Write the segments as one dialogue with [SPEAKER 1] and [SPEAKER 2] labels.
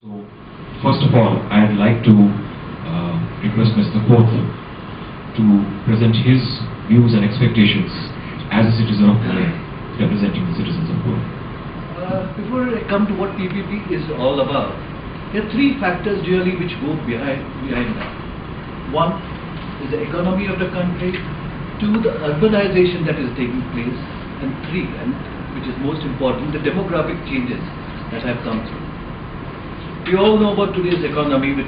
[SPEAKER 1] So, first of all, I'd like to request Mr. Koth to present his views and expectations as a citizen of Pune, representing the citizens of Pune.
[SPEAKER 2] Before I come to what PPP is all about, there are three factors really which go behind that. One is the economy of the country, two, the urbanization that is taking place, and three, and which is most important, the demographic changes that have come through. We all know about today's economy, which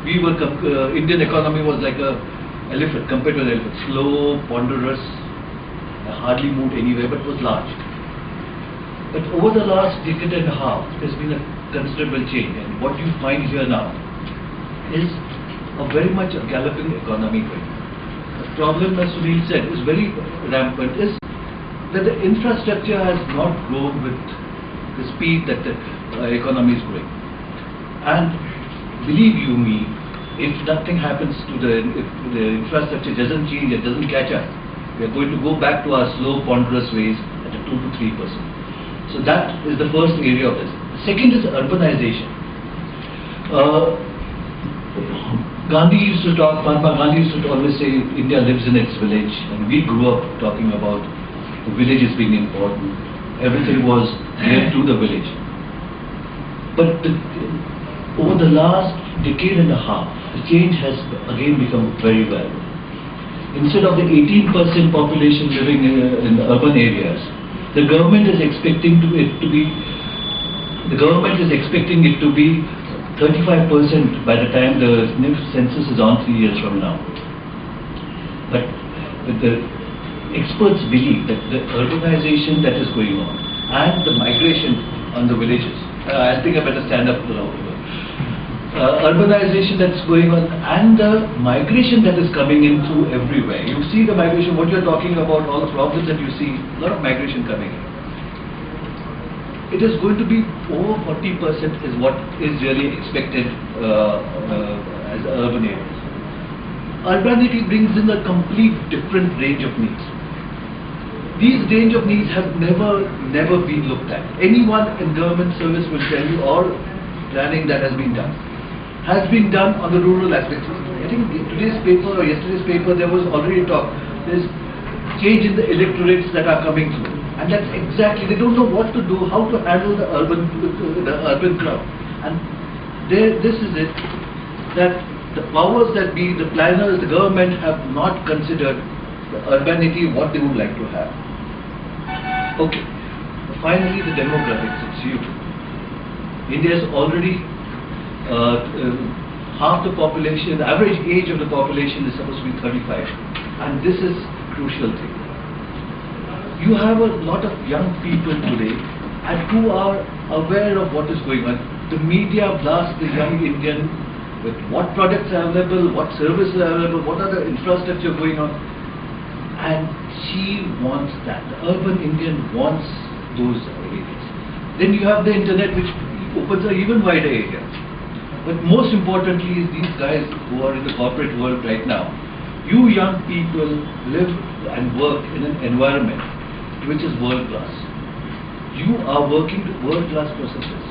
[SPEAKER 2] Indian economy was like a elephant, compared to an elephant, slow, ponderous, hardly moved anywhere, but was large. But over the last decade and a half, there's been a considerable change, and what you find here now is a very much a galloping economy going. The problem, as Sunil said, is very rampant, is that the infrastructure has not grown with the speed that the economy is growing. And believe you me, if nothing happens to if the infrastructure doesn't change, it doesn't catch up, we are going to go back to our slow, ponderous ways at a 2 to 3%. So that is the first area of this. The second is urbanization. Gandhi used to talk, Mahatma Gandhi used to always say India lives in its village, and we grew up talking about the village as being important. Everything was near to the village. But over the last decade and a half, the change has again become very well. Instead of the 18% population living in urban areas, the government is expecting it to be 35% by the time the next census is on 3 years from now. But the experts believe that the urbanization that is going on and the migration on the villages, I think I better stand up now. Urbanization that's going on and the migration that is coming in through everywhere. You see the migration, what you're talking about, all the problems that you see, a lot of migration coming in. It is going to be over 40% is what is really expected as urban areas. Urbanity brings in a complete different range of needs. These range of needs have never been looked at. Anyone in government service will tell you all planning that has been done on the rural aspects. I think in today's paper or yesterday's paper there was already talk. There's change in the electorates that are coming through, and that's exactly, they don't know what to do, how to handle the urban crowd. And this is it, that the powers that be, the planners, the government have not considered the urbanity what they would like to have. Okay, finally the demographics, it's huge. India is already half the population, the average age of the population is supposed to be 35, and this is crucial thing. You have a lot of young people today and who are aware of what is going on. The media blasts the young Indian with what products are available, what services are available, what are the infrastructure going on, and she wants that. The urban Indian wants those areas. Then you have the internet, which opens an even wider area. But most importantly is these guys who are in the corporate world right now. You young people live and work in an environment which is world class. You are working to world class processes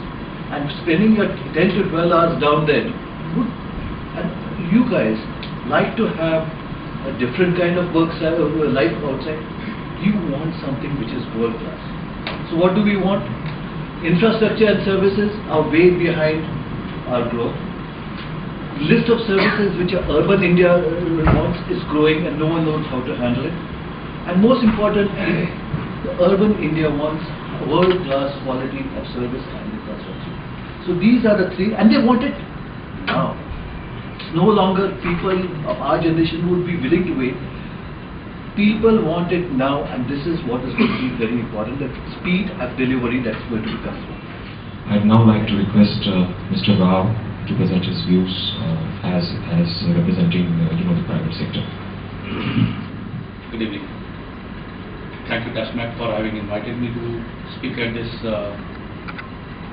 [SPEAKER 2] and spending your 10 to 12 hours down there. And you guys like to have a different kind of life outside. You want something which is world class. So what do we want? Infrastructure and services are way behind our growth. List of services which urban India wants is growing and no one knows how to handle it. And most importantly, the urban India wants world-class quality of service and infrastructure. So these are the three, and they want it now. It's no longer people of our generation who would be willing to wait. People want it now, and this is what is going to be very important, that speed of delivery that's going to become.
[SPEAKER 1] I'd now like to request Mr. Rao to present his views as representing the private sector.
[SPEAKER 3] Good evening. Thank you, TASMAC, for having invited me to speak at this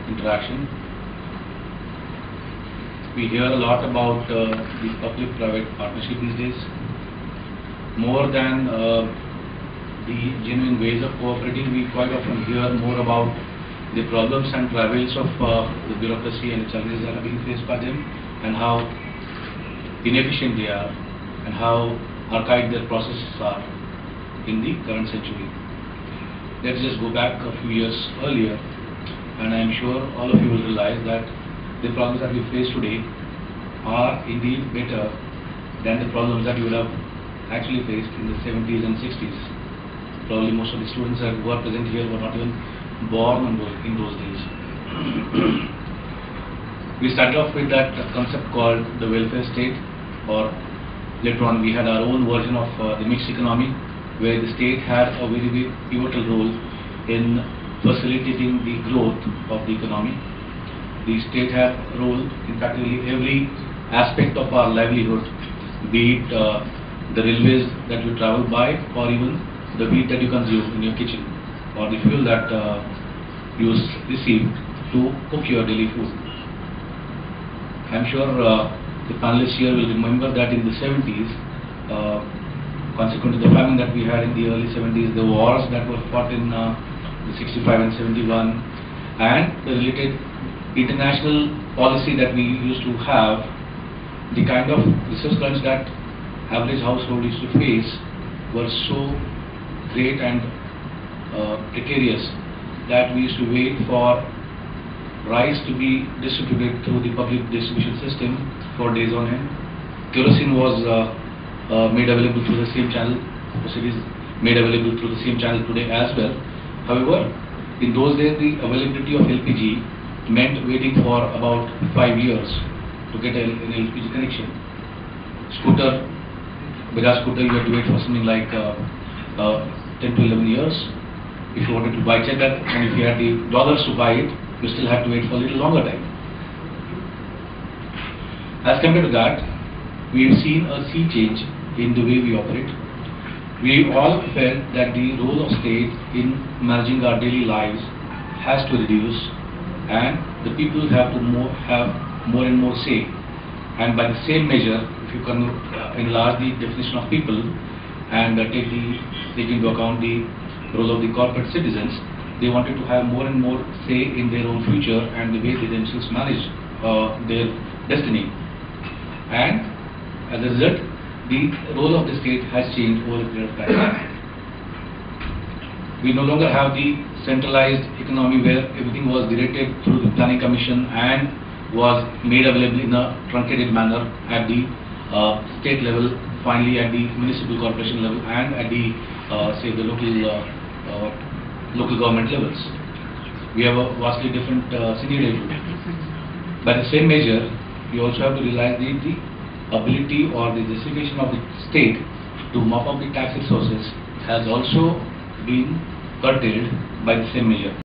[SPEAKER 3] interaction. We hear a lot about the public-private partnership these days. More than the genuine ways of cooperating, we quite often hear more about the problems and travails of the bureaucracy and the challenges that are being faced by them, and how inefficient they are, and how archaic their processes are in the current century. Let's just go back a few years earlier, and I am sure all of you will realize that the problems that we face today are indeed better than the problems that you would have actually faced in the 70s and 60s. Probably most of the students who are present here were not even born in those days. We started off with that concept called the welfare state, or later on we had our own version of the mixed economy, where the state had a very big pivotal role in facilitating the growth of the economy. The state had a role in practically every aspect of our livelihood, be it the railways that you travel by, or even the wheat that you consume in your kitchen, or the fuel that you receive to cook your daily food. I'm sure the panelists here will remember that in the 70s, consequent to the famine that we had in the early 70s, the wars that were fought in the 65 and 71, and the related international policy that we used to have, the kind of resource crunch that average household used to face were so great and precarious that we used to wait for rice to be distributed through the public distribution system for days on end. Kerosene was made available through the same channel. It is made available through the same channel today as well. However, in those days the availability of LPG meant waiting for about 5 years to get an LPG connection. Bajaj scooter, you had to wait for something like 10 to 11 years if you wanted to buy cheddar, and if you had the dollars to buy it, you still had to wait for a little longer time. As compared to that, we have seen a sea change in the way we operate. We all felt that the role of state in managing our daily lives has to reduce, and the people have to have more and more say. And by the same measure, if you can enlarge the definition of people and take into account the role of the corporate citizens, they wanted to have more and more say in their own future and the way they themselves manage their destiny. And as a result, the role of the state has changed over a period of time. We no longer have the centralized economy where everything was directed through the planning commission and was made available in a truncated manner at the state level, finally at the municipal corporation level, and at the say the local government levels. We have a vastly different scenario. By the same measure, we also have to realize the ability or the justification of the state to mop up the tax resources has also been curtailed by the same measure.